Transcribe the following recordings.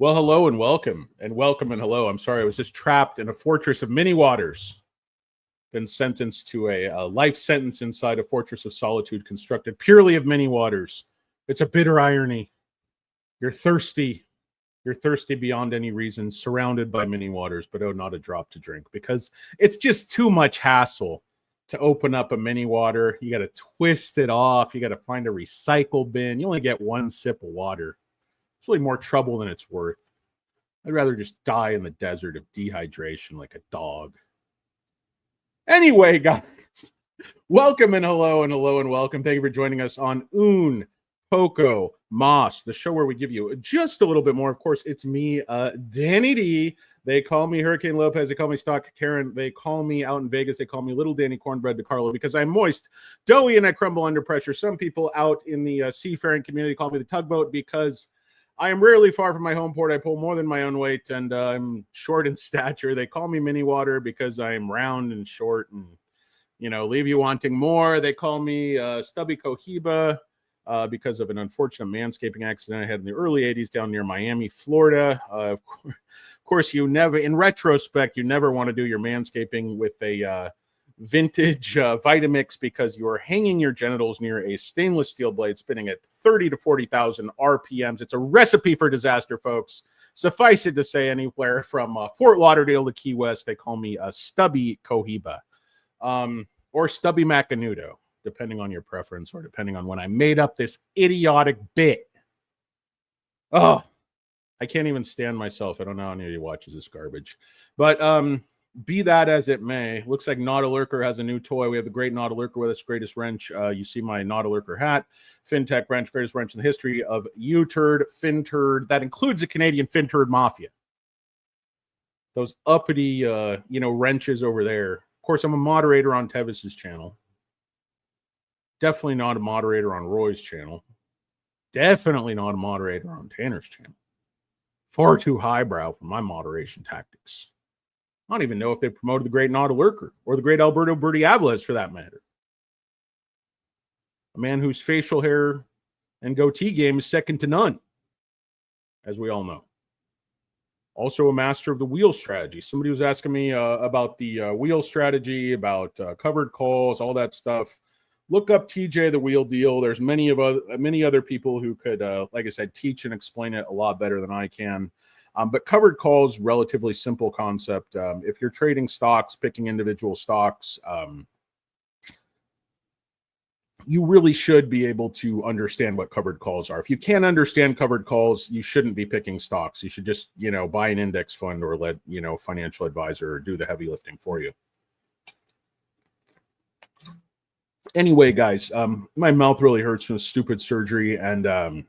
Well, hello and welcome, and welcome and hello. I'm sorry, I was just trapped in a fortress of many waters. Been sentenced to a life sentence inside a fortress of solitude constructed purely of many waters. It's a bitter irony. You're thirsty. You're thirsty beyond any reason, surrounded by many waters, but oh, not a drop to drink, because it's just too much hassle to open up a mini water. You got to twist it off. You got to find a recycle bin. You only get one sip of water. It's really more trouble than it's worth. I'd rather just die in the desert of dehydration like a dog. Anyway, guys, welcome and hello and hello and welcome. Thank you for joining us on Un Poco Mas, the show where we give you just a little bit more. Of course, it's me, Danny D. They call me Hurricane Lopez. They call me Stock Karen. They call me out in Vegas. They call me Little Danny Cornbread DiCarlo because I'm moist, doughy, and I crumble under pressure. Some people out in the seafaring community call me the tugboat because I am rarely far from my home port. I pull more than my own weight, and I'm short in stature. They call me mini water because I am round and short and, leave you wanting more. They call me Stubby Cohiba because of an unfortunate manscaping accident I had in the early 80s down near Miami, Florida. Of course, you never, in retrospect, you never want to do your manscaping with a vintage Vitamix because you're hanging your genitals near a stainless steel blade spinning at 30 to 40,000 RPMs. It's a recipe for disaster, folks. Suffice it to say, anywhere from Fort Lauderdale to Key West, they call me Stubby Cohiba or Stubby Macanudo, depending on your preference or depending on when I made up this idiotic bit. Oh, I can't even stand myself. I don't know how anybody watches this garbage. But be that as it may, looks like Nautilurker has a new toy. We have the great Nautilurker with us, greatest wrench. You see my Nautilurker hat, FinTech wrench, greatest wrench in the history of U-turd, FinTurd. That includes the Canadian FinTurd Mafia. Those uppity, wrenches over there. Of course, I'm a moderator on Tevis's channel. Definitely not a moderator on Roy's channel. Definitely not a moderator on Tanner's channel. Far too highbrow for my moderation tactics. I don't even know if they promoted the great Nautilurker or the great Alberto Bertiables for that matter. A man whose facial hair and goatee game is second to none, as we all know. Also a master of the wheel strategy. Somebody was asking me about the wheel strategy, about covered calls, all that stuff. Look up TJ the Wheel Deal. There's many other people who could, like I said, teach and explain it a lot better than I can. But covered calls, relatively simple concept. If you're trading stocks, picking individual stocks, you really should be able to understand what covered calls are. If you can't understand covered calls, you shouldn't be picking stocks. You should just, buy an index fund or let, financial advisor do the heavy lifting for you. Anyway, guys, my mouth really hurts from stupid surgery and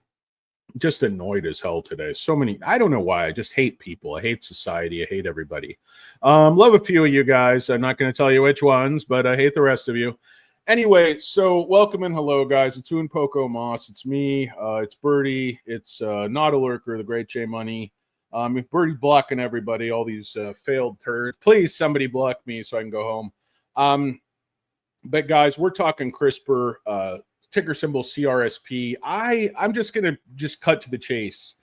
just annoyed as hell today. So many, I don't know why. I just hate people. I hate society. I hate everybody. Love a few of you guys. I'm not going to tell you which ones, but I hate the rest of you. Anyway, so welcome and hello, guys. It's Un Poco Mas. It's me. It's Birdie. It's Nautilurker, the great J Money. Birdie blocking everybody, all these failed turds. Please, somebody block me so I can go home. But guys, we're talking CRISPR, ticker symbol CRSP. I'm just going to cut to the chase.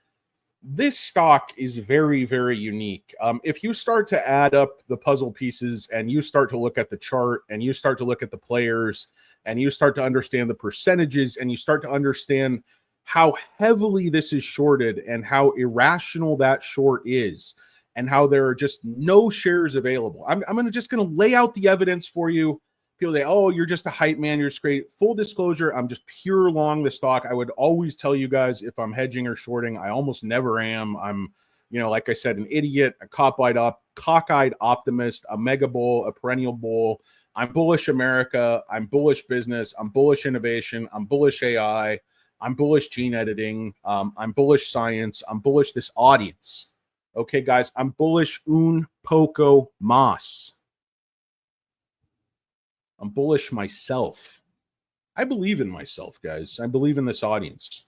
This stock is very, very unique. If you start to add up the puzzle pieces and you start to look at the chart and you start to look at the players and you start to understand the percentages and you start to understand how heavily this is shorted and how irrational that short is and how there are just no shares available. I'm just going to lay out the evidence for you. People say, oh, you're just a hype man. You're just great. Full disclosure, I'm just pure long the stock. I would always tell you guys if I'm hedging or shorting. I almost never am. I'm, like I said, an idiot, a cockeyed optimist, a mega bull, a perennial bull. I'm bullish America. I'm bullish business. I'm bullish innovation. I'm bullish AI. I'm bullish gene editing. I'm bullish science. I'm bullish this audience. Okay, guys, I'm bullish Un Poco Mas. I'm bullish myself. I believe in myself, guys. I believe in this audience.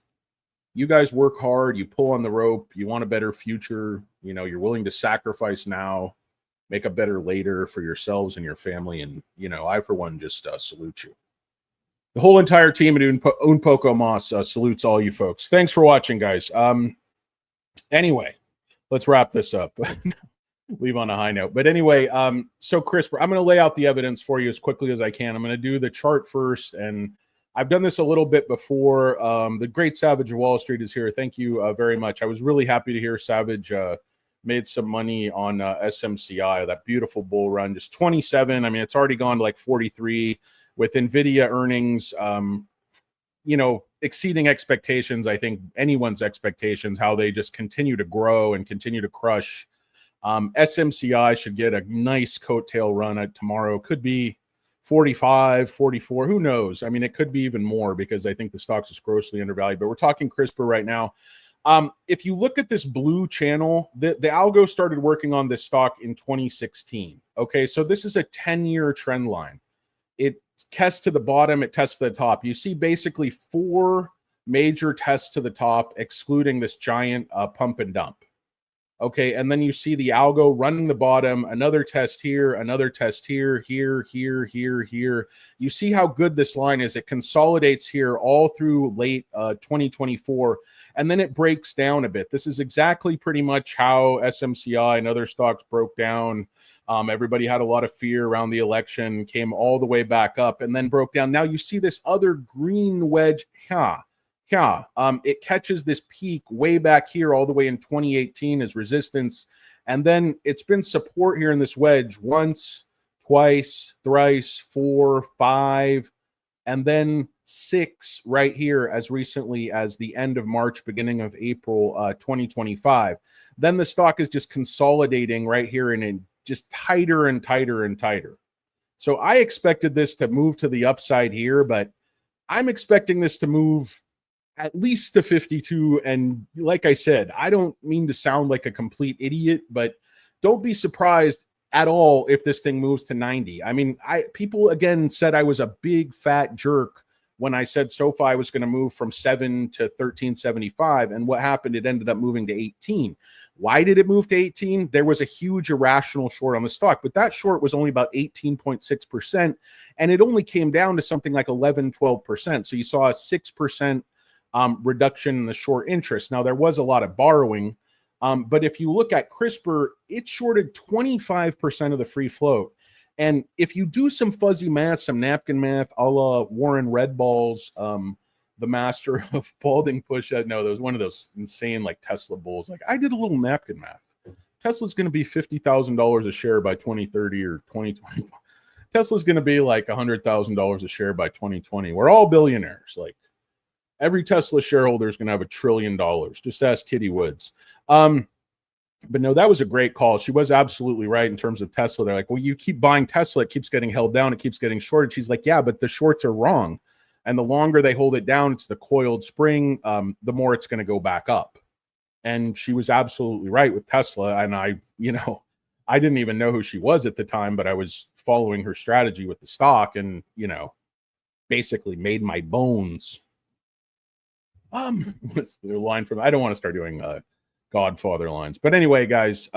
You guys work hard. You pull on the rope. You want a better future. You're willing to sacrifice now, make a better later for yourselves and your family. And, I, for one, just salute you. The whole entire team at Un Poco Mas salutes all you folks. Thanks for watching, guys. Anyway, let's wrap this up. Leave on a high note. But anyway, so CRISPR, I'm going to lay out the evidence for you as quickly as I can. I'm going to do the chart first, and I've done this a little bit before. The great Savage of Wall Street is here. Thank you very much. I was really happy to hear Savage made some money on SMCI, that beautiful bull run, just 27. I mean, it's already gone to like 43 with NVIDIA earnings, you know, exceeding expectations. I think anyone's expectations, how they just continue to grow and continue to crush. SMCI should get a nice coattail run at tomorrow. Could be 45, 44, who knows? I mean, it could be even more because I think the stock's just grossly undervalued, but we're talking CRISPR right now. If you look at this blue channel, the algo started working on this stock in 2016. Okay, so this is a 10-year trend line. It tests to the bottom, it tests to the top. You see basically 4 major tests to the top, excluding this giant pump and dump. Okay, and then you see the algo running the bottom, another test here, another test here, here. You see how good this line is. It consolidates here all through late 2024, and then it breaks down a bit. This is exactly pretty much how SMCI and other stocks broke down. Everybody had a lot of fear around the election, came all the way back up, and then broke down. Now you see this other green wedge. It catches this peak way back here all the way in 2018 as resistance. And then it's been support here in this wedge once, twice, thrice, 4, 5, and then 6 right here as recently as the end of March, beginning of April 2025. Then the stock is just consolidating right here and just tighter and tighter and tighter. So I expected this to move to the upside here, but I'm expecting this to move at least to 52. And like I said, I don't mean to sound like a complete idiot, but don't be surprised at all if this thing moves to 90. I mean, people again said I was a big fat jerk when I said SoFi was going to move from 7 to 1375. And what happened? It ended up moving to 18. Why did it move to 18? There was a huge irrational short on the stock, but that short was only about 18.6%. And it only came down to something like 11, 12%. So you saw a 6% reduction in the short interest. Now, there was a lot of borrowing, but if you look at CRISPR, it shorted 25% of the free float. And if you do some fuzzy math, some napkin math, a la Warren Redballs, the master of balding push-out, no, there was one of those insane like Tesla bulls. Like, I did a little napkin math. Tesla's going to be $50,000 a share by 2030 or 2020. Tesla's going to be like $100,000 a share by 2020. We're all billionaires. Like, every Tesla shareholder is going to have $1 trillion. Just ask Kitty Woods. But no, that was a great call. She was absolutely right in terms of Tesla. They're like, well, you keep buying Tesla, it keeps getting held down, it keeps getting shorted. She's like, yeah, but the shorts are wrong. And the longer they hold it down, it's the coiled spring, the more it's going to go back up. And she was absolutely right with Tesla. And I didn't even know who she was at the time, but I was following her strategy with the stock and, basically made my bones. What's the line from? I don't want to start doing Godfather lines, but anyway, guys.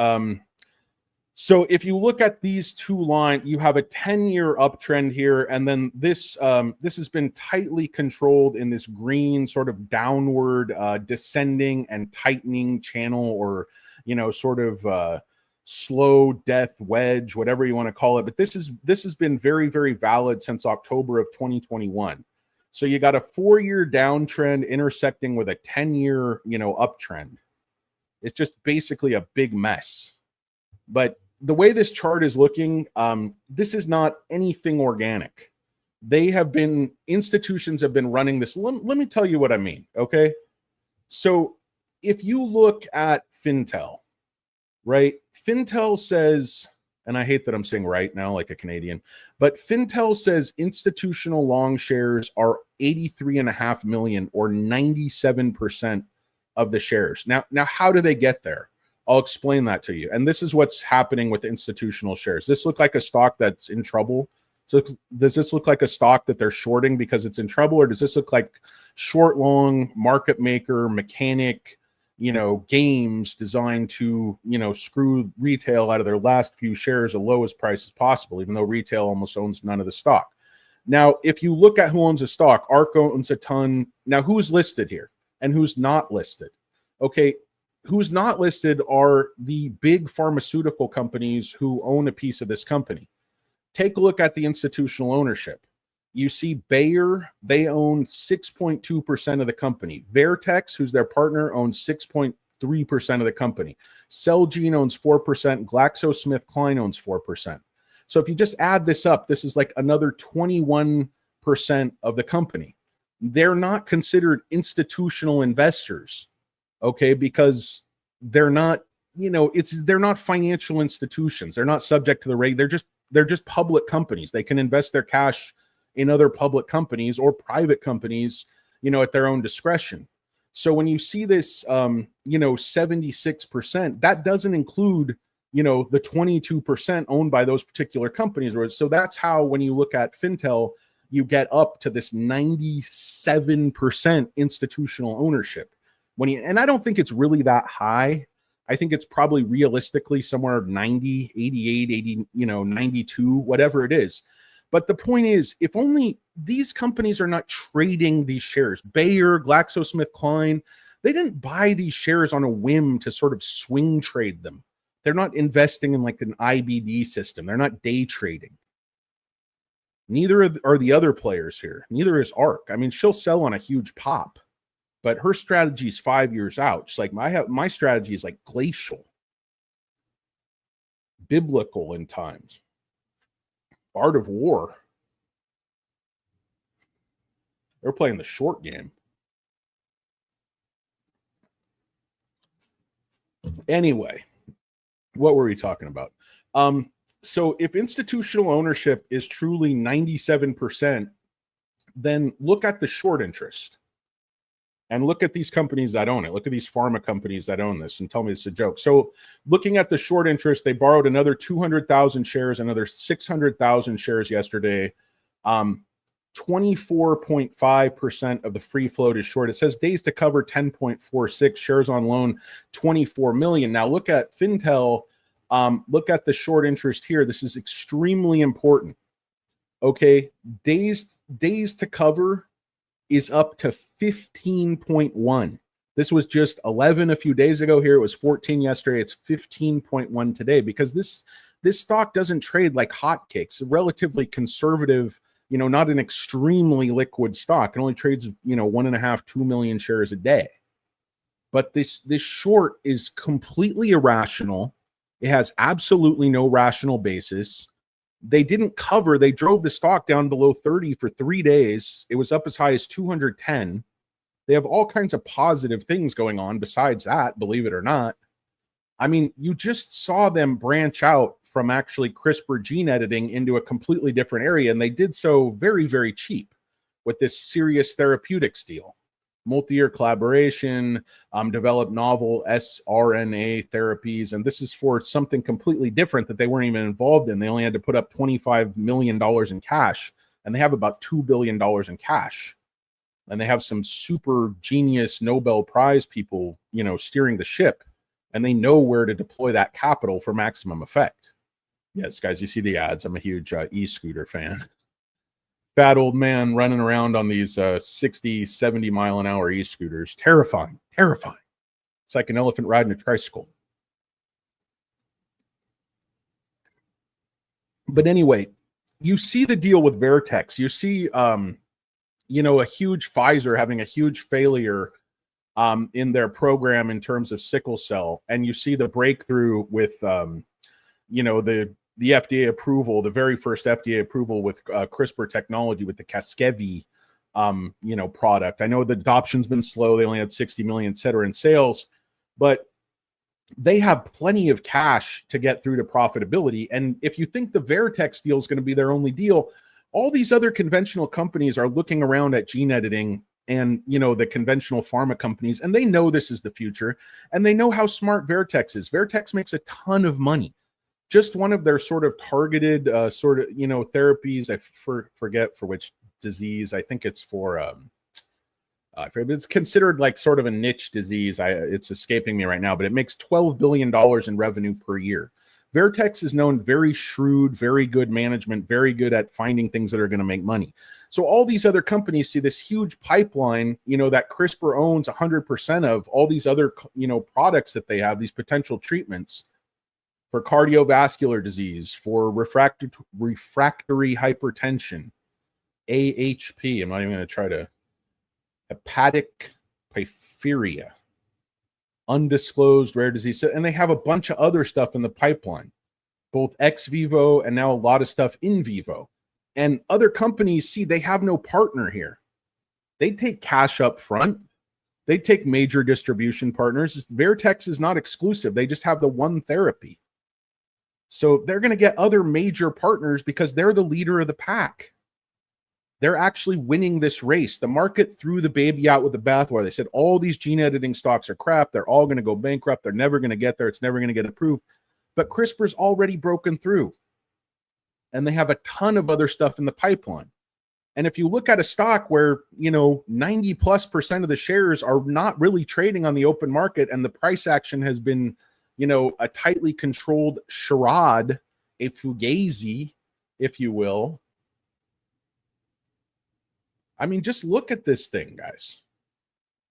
So if you look at these two lines, you have a 10-year uptrend here, and then this has been tightly controlled in this green sort of downward descending and tightening channel, or sort of slow death wedge, whatever you want to call it. But this has been very, very valid since October of 2021. So you got a 4-year downtrend intersecting with a 10-year, uptrend. It's just basically a big mess. But the way this chart is looking, this is not anything organic. Institutions have been running this. Let me tell you what I mean, okay? So if you look at Fintel, right? Fintel says, and I hate that I'm saying right now like a Canadian, but Fintel says institutional long shares are 83.5 million, or 97% of the shares. Now, how do they get there? I'll explain that to you. And this is what's happening with institutional shares. This look like a stock that's in trouble. So does this look like a stock that they're shorting because it's in trouble, or does this look like short, long, market maker, mechanic, games designed to, screw retail out of their last few shares as low as price as possible, even though retail almost owns none of the stock. Now, if you look at who owns a stock, ARK owns a ton. Now, who's listed here and who's not listed? Okay, who's not listed are the big pharmaceutical companies who own a piece of this company. Take a look at the institutional ownership. You see Bayer, they own 6.2% of the company. Vertex, who's their partner, owns 6.3% of the company. Celgene owns 4%. GlaxoSmithKline owns 4%. So if you just add this up, this is like another 21% of the company. They're not considered institutional investors, okay, because they're not, they're not financial institutions. They're not subject to the reg. They're just public companies. They can invest their cash in other public companies or private companies, at their own discretion. So when you see this, 76%, that doesn't include, the 22% owned by those particular companies. So that's how, when you look at Fintel, you get up to this 97% institutional ownership. And I don't think it's really that high. I think it's probably realistically somewhere 90, 88, 80, 92, whatever it is. But the point is, if only these companies are not trading these shares, Bayer, GlaxoSmithKline, they didn't buy these shares on a whim to sort of swing trade them. They're not investing in like an IBD system. They're not day trading. Neither are the other players here. Neither is ARK. I mean, she'll sell on a huge pop, but her strategy is 5 years out. Just like my strategy is like glacial, biblical in times. Art of war. They're playing the short game. Anyway, what were we talking about? So if institutional ownership is truly 97%, then look at the short interest and look at these companies that own it. Look at these pharma companies that own this and tell me it's a joke. So looking at the short interest, they borrowed another 200,000 shares, another 600,000 shares yesterday. 24.5% of the free float is short. It says days to cover 10.46, shares on loan 24 million. Now look at Fintel. Look at the short interest here. This is extremely important. Okay, days to cover is up to 15.1. This was just 11 a few days ago. Here it was 14 yesterday. It's 15.1 today, because this stock doesn't trade like hotcakes. A relatively conservative, not an extremely liquid stock. It only trades 1.5-2 million shares a day. But this short is completely irrational. It has absolutely no rational basis. They didn't cover. They drove the stock down below 30 for 3 days. It was up as high as 210. They have all kinds of positive things going on besides that, believe it or not. I mean, you just saw them branch out from actually CRISPR gene editing into a completely different area, and they did so very, very cheap with this serious therapeutics deal. Multi-year collaboration, develop novel sRNA therapies, and this is for something completely different that they weren't even involved in. They only had to put up $25 million in cash, and they have about $2 billion in cash. And they have some super genius Nobel Prize people, steering the ship, and they know where to deploy that capital for maximum effect. Yes, guys, you see the ads. I'm a huge e-scooter fan. Fat old man running around on these 60, 70 mile an hour e-scooters. Terrifying, terrifying. It's like an elephant riding a tricycle. But anyway, you see the deal with Vertex. You see, a huge Pfizer having a huge failure in their program in terms of sickle cell. And you see the breakthrough with, the FDA approval, the very first FDA approval with CRISPR technology with the Casgevy, product. I know the adoption's been slow. They only had 60 million, et cetera, in sales, but they have plenty of cash to get through to profitability. And if you think the Vertex deal is going to be their only deal, all these other conventional companies are looking around at gene editing and, the conventional pharma companies, and they know this is the future, and they know how smart Vertex is. Vertex makes a ton of money. Just one of their sort of targeted therapies. I forget for which disease. I think it's for it's considered like sort of a niche disease. It's escaping me right now, but it makes $12 billion in revenue per year. Vertex is known very shrewd, very good management, very good at finding things that are going to make money. So all these other companies see this huge pipeline, that CRISPR owns 100% of all these other, products that they have, these potential treatments for cardiovascular disease, for refractory hypertension, AHP. I'm not even going to try to hepatic porphyria, undisclosed rare disease. And they have a bunch of other stuff in the pipeline, both ex vivo and now a lot of stuff in vivo. And other companies see they have no partner here. They take cash up front. They take major distribution partners. Vertex is not exclusive. They just have the one therapy. So they're going to get other major partners because they're the leader of the pack. They're actually winning this race. The market threw the baby out with the bathwater. They said all these gene editing stocks are crap. They're all going to go bankrupt. They're never going to get there. It's never going to get approved. But CRISPR's already broken through. And they have a ton of other stuff in the pipeline. And if you look at a stock where, 90+% of the shares are not really trading on the open market and the price action has been, a tightly controlled charade, a fugazi, if you will. I mean, just look at this thing, guys.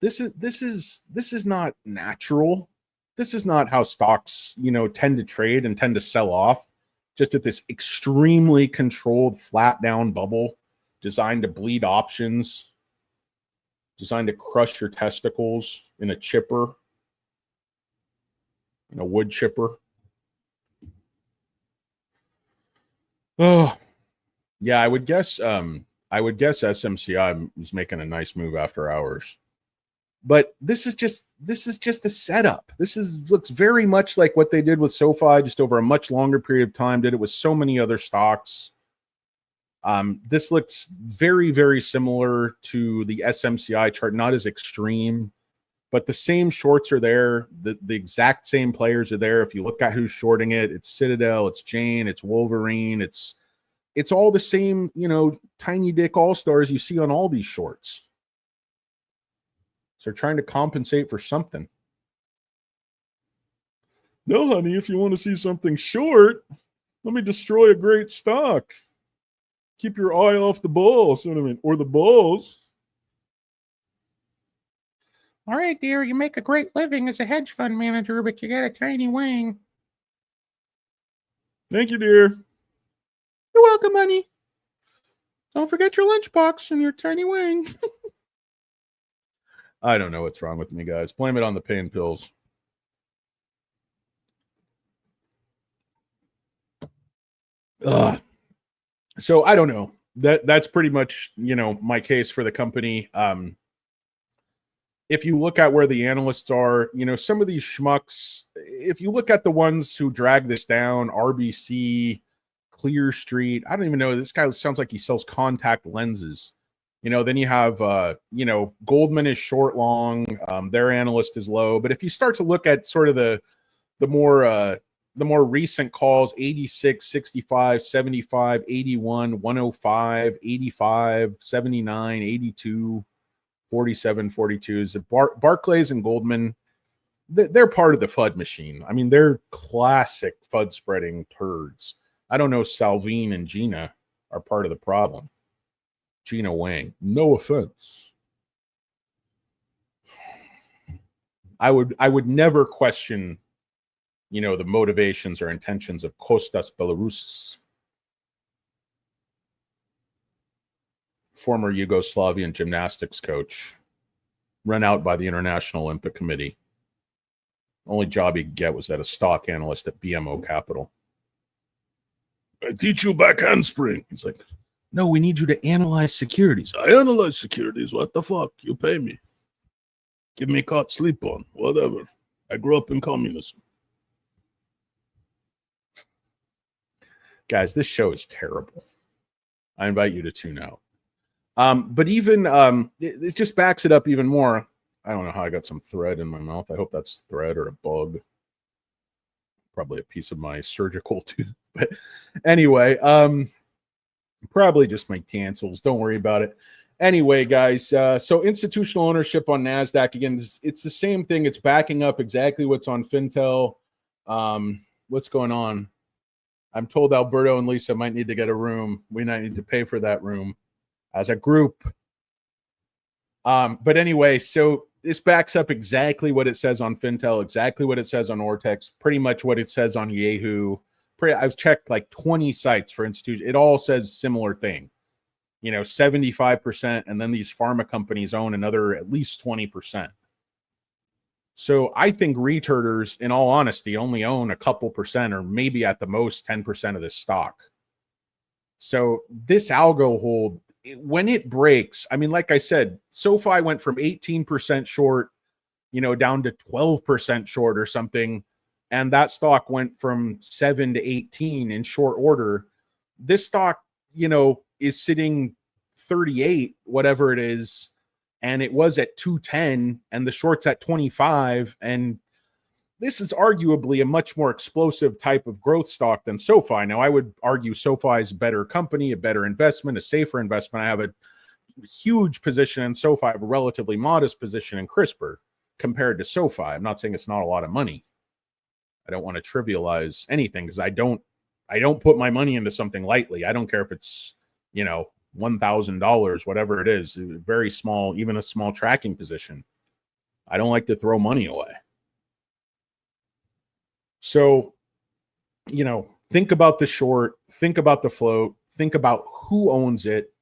This is not natural. This is not how stocks, tend to trade and tend to sell off. Just at this extremely controlled, flat down bubble designed to bleed options, designed to crush your testicles in a chipper, in a wood chipper. Oh, yeah, I would guess SMCI is making a nice move after hours. But this is just a setup. Looks very much like what they did with SoFi, just over a much longer period of time. Did it with so many other stocks. This looks very, very similar to the SMCI chart, not as extreme, but the same shorts are there. The exact same players are there. If you look at who's shorting it, it's Citadel, it's Jane, it's Wolverine, it's all the same, tiny dick all-stars you see on all these shorts. So they're trying to compensate for something. No, honey, if you want to see something short, let me destroy a great stock. Keep your eye off the balls, or the balls. All right, dear, you make a great living as a hedge fund manager, but you got a tiny wing. Thank you, dear. You're welcome, honey. Don't forget your lunchbox and your tiny wing. I don't know what's wrong with me, guys. Blame it on the pain pills. So I don't know. That's pretty much, my case for the company. If you look at where the analysts are, some of these schmucks, if you look at the ones who drag this down, RBC, Clear Street, I don't even know. This guy sounds like he sells contact lenses. Then you have, Goldman is short long. Their analyst is low. But if you start to look at sort of the more recent calls, 86, 65, 75, 81, 105, 85, 79, 82, 47, 42. Barclays and Goldman, they're part of the FUD machine. I mean, they're classic FUD spreading turds. I don't know, Salveen and Gina are part of the problem. Gina Wang, no offense. I would never question, the motivations or intentions of Kostas Belarus, former Yugoslavian gymnastics coach, run out by the International Olympic Committee. Only job he could get was as a stock analyst at BMO Capital. I teach you back handspring. He's like, no, we need you to analyze securities. I analyze securities. What the fuck? You pay me. Give me cot sleep on. Whatever. I grew up in communism. Guys, this show is terrible. I invite you to tune out. But even, it just backs it up even more. I don't know how I got some thread in my mouth. I hope that's thread or a bug. Probably a piece of my surgical tooth. But anyway, probably just my tonsils. Don't worry about it. Anyway, guys, so institutional ownership on NASDAQ, again, it's the same thing. It's backing up exactly what's on Fintel. What's going on? I'm told Alberto and Lisa might need to get a room. We might need to pay for that room. as a group. But anyway, so this backs up exactly what it says on Fintel, exactly what it says on Vortex, pretty much what it says on Yahoo. I've checked like 20 sites for institutions. It all says similar thing. 75%, and then these pharma companies own another at least 20%. So I think retarders, in all honesty, only own a couple percent or maybe at the most 10% of this stock. So this algo hold, when it breaks, I mean, like I said, SoFi went from 18% short, down to 12% short or something. And that stock went from 7 to 18 in short order. This stock, is sitting 38, whatever it is. And it was at 210 and the short's at 25. And this is arguably a much more explosive type of growth stock than SoFi. Now, I would argue SoFi is a better company, a better investment, a safer investment. I have a huge position in SoFi. I have a relatively modest position in CRISPR compared to SoFi. I'm not saying it's not a lot of money. I don't want to trivialize anything because I don't put my money into something lightly. I don't care if it's, $1,000, whatever it is, very small, even a small tracking position. I don't like to throw money away. So, think about the short, think about the float, think about who owns it,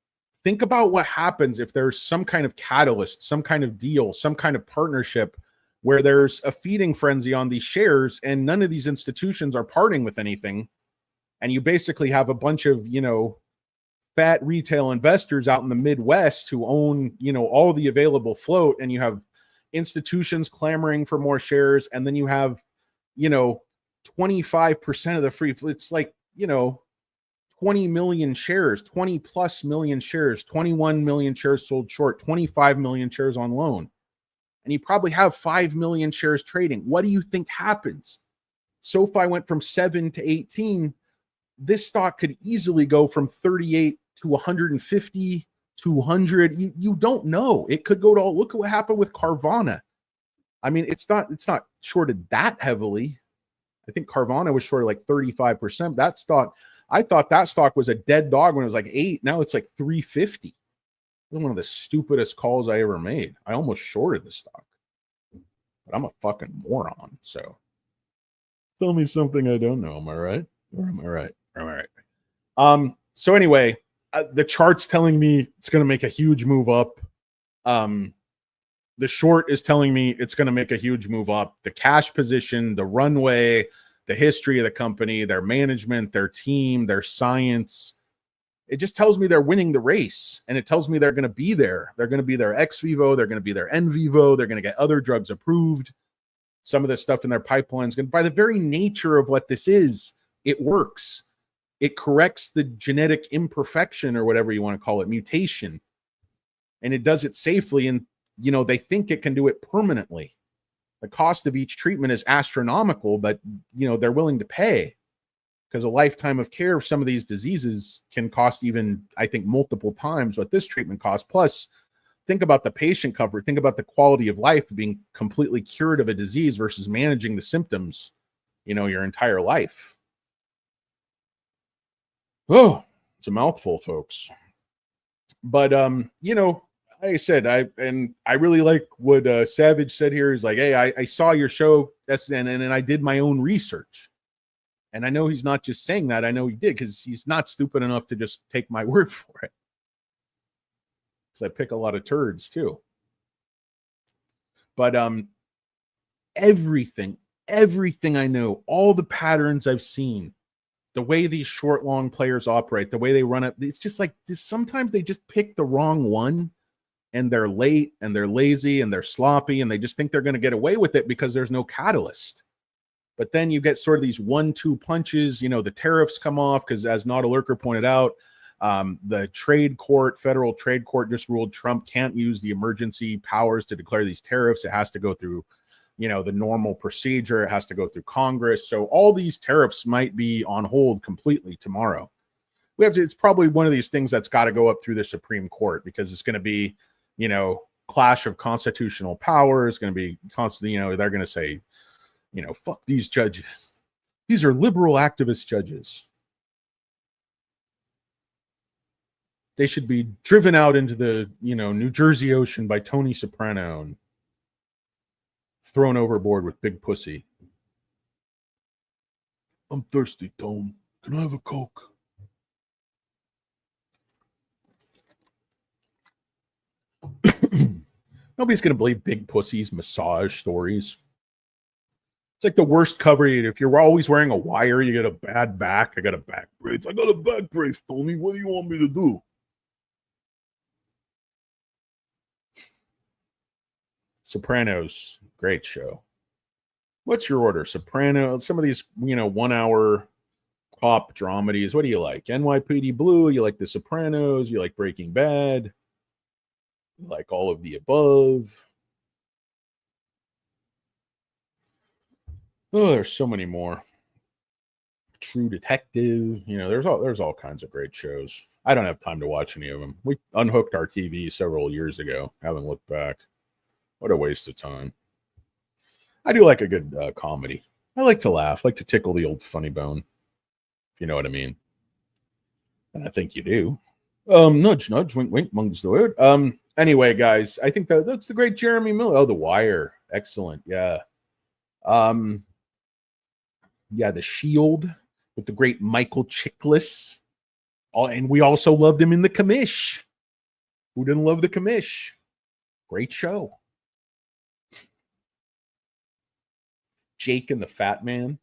think about what happens if there's some kind of catalyst, some kind of deal, some kind of partnership where there's a feeding frenzy on these shares and none of these institutions are parting with anything. And you basically have a bunch of, fat retail investors out in the Midwest who own, all the available float, and you have institutions clamoring for more shares. And then you have, 25% of the free, it's like, 20 million shares, 20 plus million shares, 21 million shares sold short, 25 million shares on loan. And you probably have 5 million shares trading. What do you think happens? SoFi went from 7 to 18. This stock could easily go from 38 to 150 to 100. You don't know. It could go to, look at what happened with Carvana. I mean, it's not shorted that heavily. I think Carvana was shorted like 35%. That stock, I thought that stock was a dead dog when it was like 8. Now it's like 350. It was one of the stupidest calls I ever made. I almost shorted the stock, but I'm a fucking moron. So tell me something I don't know. Am I right? Or am I right? Am I right? So anyway, the chart's telling me it's going to make a huge move up. The short is telling me it's going to make a huge move up. The cash position, the runway, the history of the company, their management, their team, their science. It just tells me they're winning the race. And it tells me they're going to be there. They're going to be their ex vivo. They're going to be their in vivo. They're going to get other drugs approved. Some of the stuff in their pipelines, by the very nature of what this is, it works. It corrects the genetic imperfection or whatever you want to call it, mutation. And it does it safely. And, they think it can do it permanently. The cost of each treatment is astronomical, but, they're willing to pay because a lifetime of care of some of these diseases can cost even, I think, multiple times what this treatment costs. Plus, think about the patient cover. Think about the quality of life of being completely cured of a disease versus managing the symptoms, your entire life. Oh, it's a mouthful, folks. But, like I said, I really like what Savage said here. He's like, hey, I saw your show, and I did my own research. And I know he's not just saying that. I know he did because he's not stupid enough to just take my word for it. Because I pick a lot of turds too. But everything I know, all the patterns I've seen, the way these short, long players operate, the way they run it, it's just like this. Sometimes they just pick the wrong one and they're late and they're lazy and they're sloppy and they just think they're going to get away with it because there's no catalyst. But then you get sort of these 1-2 punches, the tariffs come off because, as Not a Lurker pointed out, the federal trade court just ruled Trump can't use the emergency powers to declare these tariffs. It has to go through the normal procedure. It has to go through Congress. So all these tariffs might be on hold completely tomorrow. It's probably one of these things that's got to go up through the Supreme Court because it's going to be, clash of constitutional power. It's going to be constantly, they're going to say, fuck these judges. These are liberal activist judges. They should be driven out into the, New Jersey Ocean by Tony Soprano and thrown overboard with Big Pussy. I'm thirsty, Tom. Can I have a Coke? Nobody's going to believe Big Pussy's massage stories. It's like the worst cover. If you're always wearing a wire, you get a bad back. I got a back brace. I got a back brace, Tony. What do you want me to do? Sopranos, great show. What's your order? Soprano, some of these, 1 hour pop dramedies. What do you like? NYPD Blue? You like The Sopranos? You like Breaking Bad? You like all of the above? Oh, there's so many more. True Detective. There's all kinds of great shows. I don't have time to watch any of them. We unhooked our TV several years ago. Haven't looked back. What a waste of time. I do like a good comedy. I like to laugh, like to tickle the old funny bone, if you know what I mean. And I think you do. Nudge, nudge, wink, wink, amongst the word. Anyway, guys, I think that's the great Jeremy Miller. Oh, The Wire. Excellent. Yeah. The Shield with the great Michael Chiklis. And we also loved him in The Commish. Who didn't love The Commish? Great show. Jake and the Fat Man.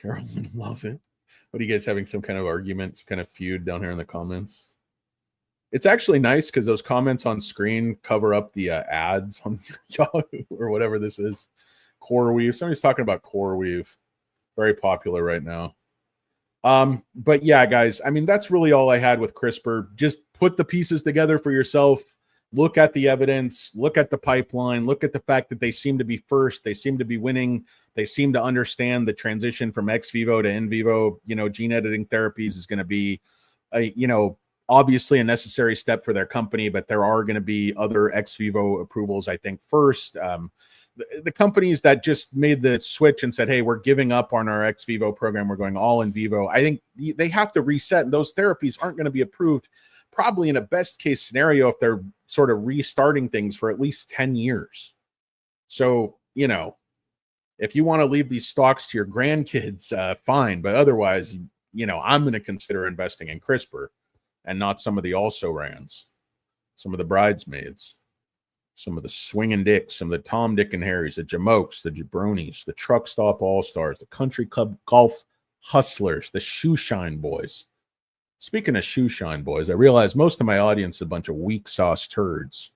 Carolyn, love it. What are you guys having? Some kind of argument, some kind of feud down here in the comments? It's actually nice because those comments on screen cover up the ads on Yahoo or whatever this is. CoreWeave. Somebody's talking about CoreWeave. Very popular right now. But yeah, guys, I mean, that's really all I had with CRISPR. Just put the pieces together for yourself. Look at the evidence, look at the pipeline, look at the fact that they seem to be first. They seem to be winning. They seem to understand the transition from ex vivo to in vivo, gene editing therapies is going to be, obviously a necessary step for their company, but there are going to be other ex vivo approvals, I think, first. The companies that just made the switch and said, hey, we're giving up on our ex vivo program, we're going all in vivo, I think they have to reset, and those therapies aren't going to be approved probably in a best case scenario if they're sort of restarting things for at least 10 years. So, if you want to leave these stocks to your grandkids, fine. But otherwise, I'm going to consider investing in CRISPR and not some of the also-rans, some of the bridesmaids, some of the swinging dicks, some of the Tom, Dick, and Harrys, the Jamokes, the Jabronis, the Truck Stop All-Stars, the Country Club Golf Hustlers, the Shoeshine Boys. Speaking of Shoeshine Boys, I realize most of my audience is a bunch of weak sauce turds.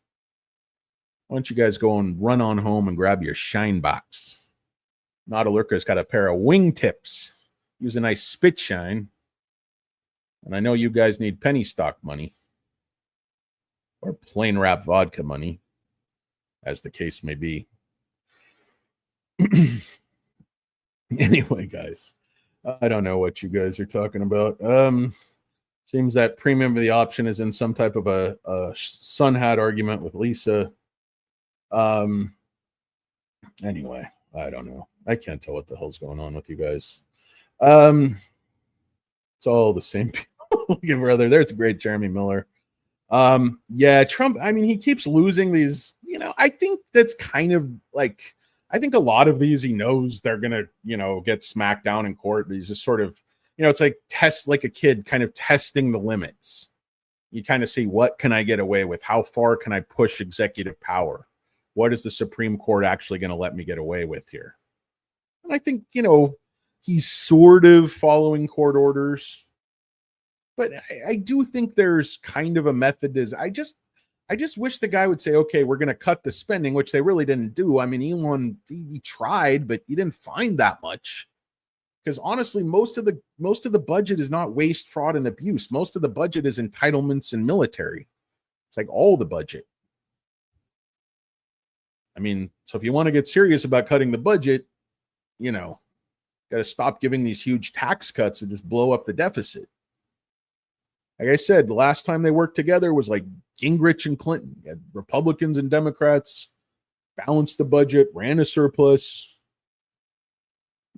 Why don't you guys go and run on home and grab your shine box? Nautilurka's got a pair of wingtips. Use a nice spit shine. And I know you guys need penny stock money. Or plain rap vodka money, as the case may be. Anyway, guys, I don't know what you guys are talking about. Seems that premium of the option is in some type of a sun hat argument with Lisa. Anyway, I don't know. I can't tell what the hell's going on with you guys. It's all the same people. Look at brother. There's a great Jeremy Miller. Yeah, Trump, I mean, he keeps losing these, I think that's kind of like, I think a lot of these he knows they're gonna, get smacked down in court, but he's just sort of, it's like a kid kind of testing the limits. You kind of see, what can I get away with? How far can I push executive power? What is the Supreme Court actually going to let me get away with here? And I think, he's sort of following court orders. But I do think there's kind of a method. I just wish the guy would say, okay, we're going to cut the spending, which they really didn't do. I mean, Elon, he tried, but he didn't find that much. Because honestly, most of the budget is not waste, fraud, and abuse. Most of the budget is entitlements and military. It's like all the budget. I mean, so if you want to get serious about cutting the budget, got to stop giving these huge tax cuts and just blow up the deficit. Like I said, the last time they worked together was like Gingrich and Clinton. You had Republicans and Democrats, balanced the budget, ran a surplus.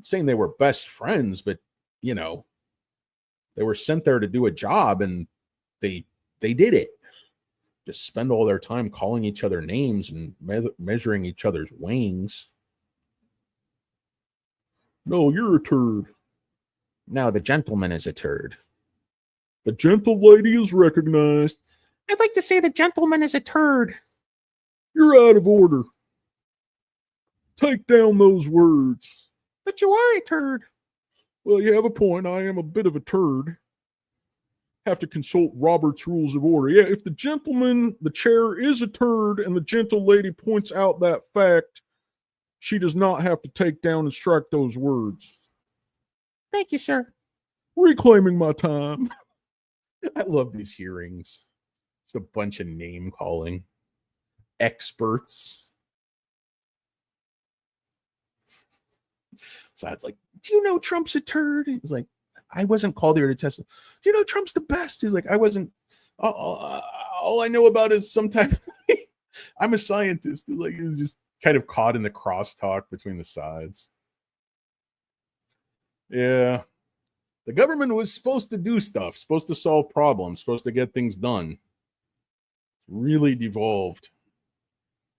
saying they were best friends, but they were sent there to do a job, and they did it. Just spend all their time calling each other names and measuring each other's wings. No, you're a turd. No, the gentleman is a turd. The gentle lady is recognized. I'd like to say the gentleman is a turd. You're out of order. Take down those words. But you are a turd. Well, you have a point. I am a bit of a turd. Have to consult Robert's Rules of Order. Yeah, if the gentleman, the chair, is a turd and the gentle lady points out that fact, she does not have to take down and strike those words. Thank you, sir. Reclaiming my time. I love these hearings. It's a bunch of name calling. Experts. So it's like, do you know Trump's a turd? He's like, I wasn't called here to test. You know, Trump's the best. He's like, I wasn't. All I know about is sometimes I'm a scientist. Like, he was just kind of caught in the crosstalk between the sides. Yeah. The government was supposed to do stuff, supposed to solve problems, supposed to get things done. Really devolved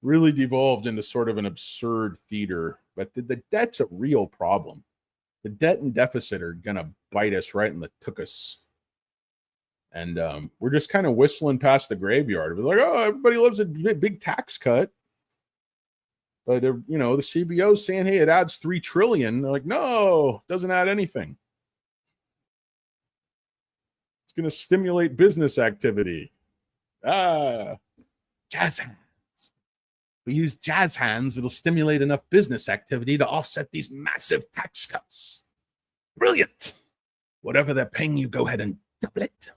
into sort of an absurd theater. But the debt's a real problem. The debt and deficit are going to bite us right in the tuchus. And we're just kind of whistling past the graveyard. We're like, oh, everybody loves a big tax cut. But, the CBO's saying, hey, it adds $3 trillion. They're like, no, doesn't add anything. It's going to stimulate business activity. Jazz hands. We use jazz hands. It'll stimulate enough business activity to offset these massive tax cuts. Brilliant. Whatever they're paying you, go ahead and double it.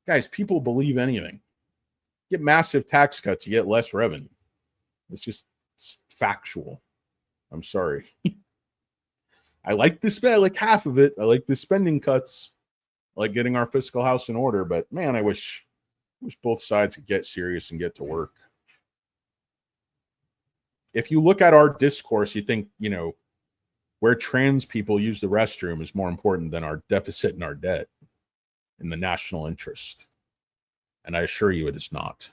Guys, people believe anything. Get massive tax cuts, you get less revenue. It's just factual. I'm sorry. I like this. I like half of it. I like the spending cuts. I like getting our fiscal house in order. But man, I wish both sides could get serious and get to work. If you look at our discourse, you think, where trans people use the restroom is more important than our deficit and our debt in the national interest. And I assure you it is not.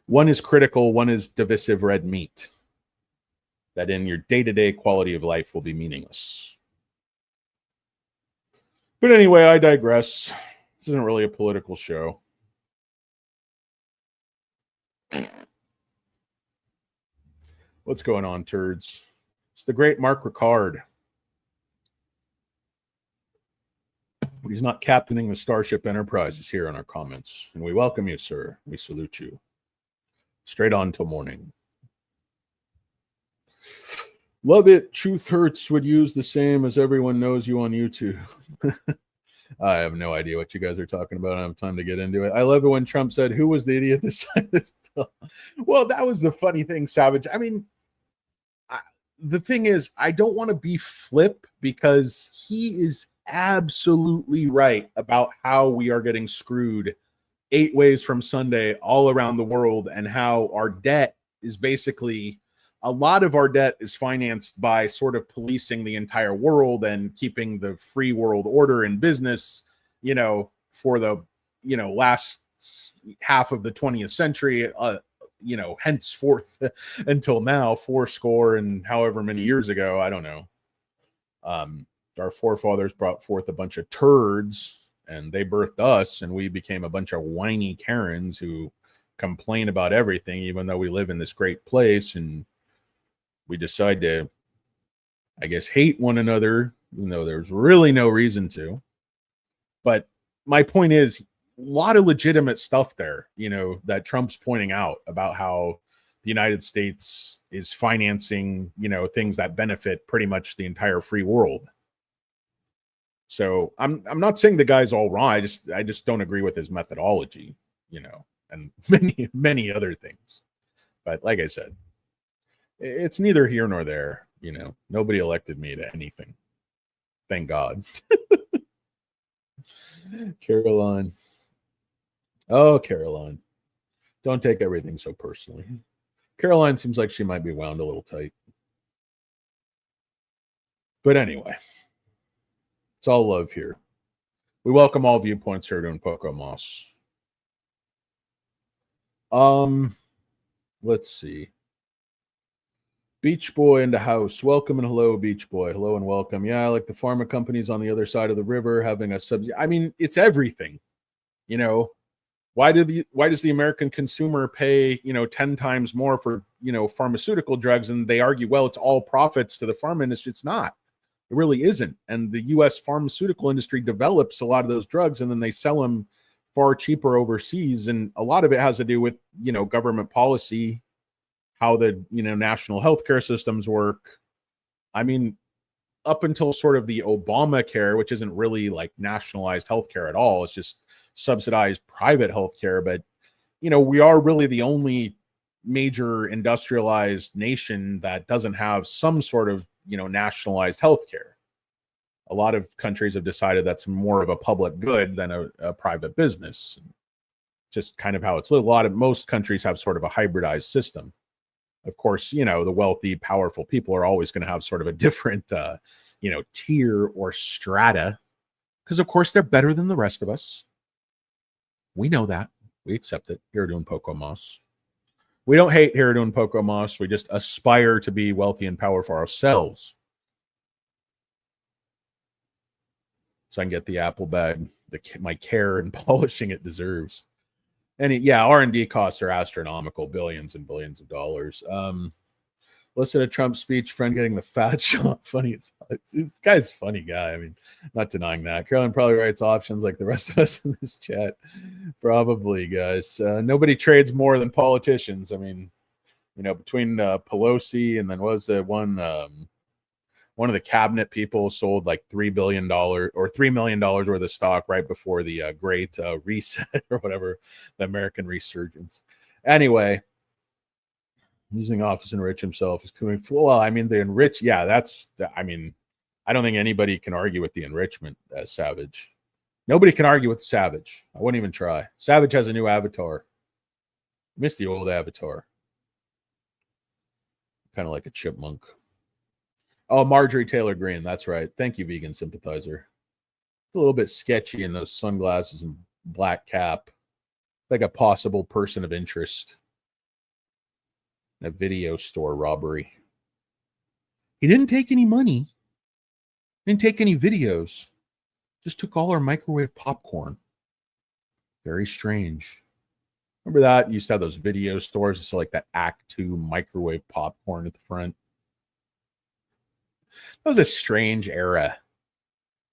One is critical, one is divisive red meat. That in your day-to-day quality of life will be meaningless. But anyway, I digress. This isn't really a political show. What's going on, turds? It's the great Mark Ricard. He's not captaining the Starship Enterprise. He's here in our comments. And we welcome you, sir. We salute you. Straight on till morning. Love it. Truth Hurts would use the same as everyone knows you on YouTube. I have no idea what you guys are talking about. I don't have time to get into it. I love it when Trump said, who was the idiot that signed this bill? Well, that was the funny thing, Savage. I mean, the thing is, I don't want to be flip because he is absolutely right about how we are getting screwed 8 ways from Sunday all around the world, and how our debt is basically, a lot of our debt is financed by sort of policing the entire world and keeping the free world order in business, for the, last half of the 20th century, henceforth until now, 40 and however many years ago, I don't know. Our forefathers brought forth a bunch of turds and they birthed us, and we became a bunch of whiny Karens who complain about everything, even though we live in this great place, and we decide to, I guess, hate one another, even though there's really no reason to. But my point is, a lot of legitimate stuff there, that Trump's pointing out about how the United States is financing, things that benefit pretty much the entire free world. So I'm not saying the guy's all wrong. I just don't agree with his methodology, and many other things. But like I said, it's neither here nor there. Nobody elected me to anything. Thank God. Caroline. Oh, Caroline. Don't take everything so personally. Caroline seems like she might be wound a little tight. But anyway, it's all love here. We welcome all viewpoints here doing Poco Moss. Let's see. Beach Boy in the house. Welcome and hello, Beach Boy. Hello and welcome. Yeah, like the pharma companies on the other side of the river having a subsidy. I mean, it's everything. You know, why does the American consumer pay, 10 times more for, pharmaceutical drugs? And they argue, well, it's all profits to the pharma industry. It's not. It really isn't. And the U.S. pharmaceutical industry develops a lot of those drugs and then they sell them far cheaper overseas. And a lot of it has to do with, government policy, how the, national healthcare systems work. I mean, up until sort of the Obamacare, which isn't really like nationalized healthcare at all. It's just subsidized private healthcare. But, we are really the only major industrialized nation that doesn't have some sort of, nationalized healthcare. A lot of countries have decided that's more of a public good than a private business. Just kind of how it's most countries have sort of a hybridized system. Of course, the wealthy, powerful people are always going to have sort of a different, tier or strata, because of course they're better than the rest of us. We know that. We accept it here doing Poco Moss. We don't hate here doing Poco Moss. We just aspire to be wealthy and powerful ourselves. So I can get the Apple bag, my care and polishing it deserves. And R&D costs are astronomical, billions and billions of dollars. Listen to Trump's speech, friend getting the fat shot. Funny. This guy's a funny guy. I mean, not denying that. Carolyn probably writes options like the rest of us in this chat. Probably, guys. Nobody trades more than politicians. I mean, between Pelosi and then was the one of the cabinet people sold like $3 billion or $3 million worth of stock right before the great reset or whatever, the American resurgence. Anyway, using office enrich himself is coming. Well, I mean, the enrich. Yeah, I don't think anybody can argue with the enrichment as Savage. Nobody can argue with Savage. I wouldn't even try. Savage has a new avatar. Miss the old avatar. Kind of like a chipmunk. Oh, Marjorie Taylor Greene. That's right. Thank you, vegan sympathizer. A little bit sketchy in those sunglasses and black cap. Like a possible person of interest. A video store robbery. He didn't take any money. Didn't take any videos. Just took all our microwave popcorn. Very strange. Remember that? You used to have those video stores. It's like that Act 2 microwave popcorn at the front. That was a strange era.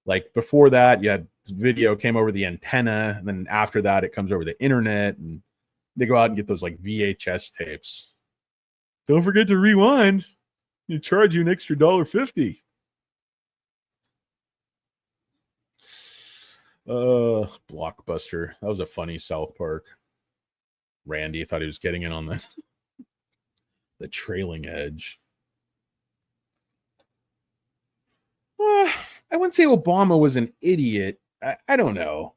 Like before that, you had video came over the antenna. And then after that, it comes over the internet. And they go out and get those like VHS tapes. Don't forget to rewind. You charge you an extra $1.50. Blockbuster. That was a funny South Park. Randy thought he was getting in on the trailing edge. I wouldn't say Obama was an idiot. I don't know.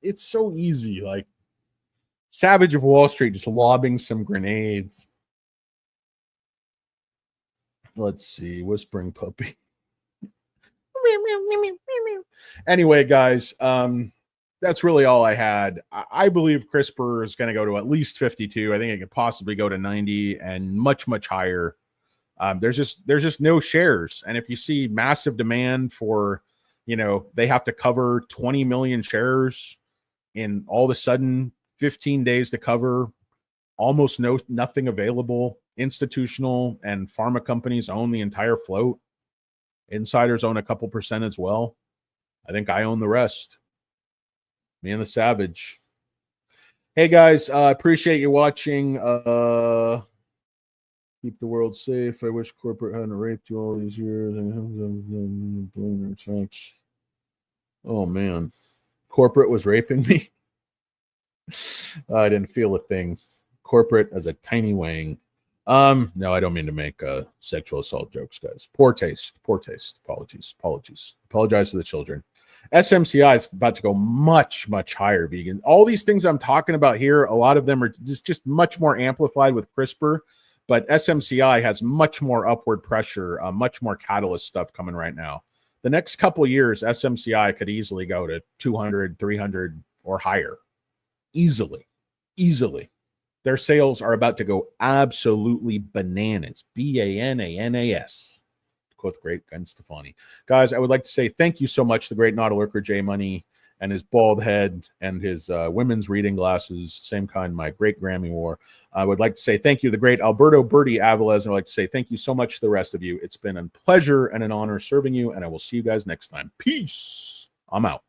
It's so easy. Like Savage of Wall Street just lobbing some grenades. Let's see. Whispering puppy. Anyway, guys, that's really all I had. I believe CRISPR is going to go to at least 52. I think it could possibly go to 90 and much, much higher. There's just no shares. And if you see massive demand for, they have to cover 20 million shares in all of a sudden 15 days to cover, almost nothing available. Institutional and pharma companies own the entire float. Insiders own a couple percent as well. I think I own the rest. Me and the Savage. Hey guys, appreciate you watching. Keep the world safe. I wish corporate hadn't raped you all these years. Oh man, corporate was raping me. I didn't feel a thing. Corporate as a tiny wang. No, I don't mean to make sexual assault jokes, guys. Poor taste. Apologies. Apologize to the children. SMCI is about to go much, much higher, vegan. All these things I'm talking about here, a lot of them are just much more amplified with CRISPR, but SMCI has much more upward pressure, much more catalyst stuff coming right now. The next couple of years, SMCI could easily go to 200, 300 or higher. Easily. Their sales are about to go absolutely bananas. BANANAS. Quote the great Gwen Stefani. Guys, I would like to say thank you so much, the great Nautilurker J Money and his bald head and his women's reading glasses, same kind my great Grammy wore. I would like to say thank you, the great Alberto Bertie Avilés, and I'd like to say thank you so much to the rest of you. It's been a pleasure and an honor serving you, and I will see you guys next time. Peace. I'm out.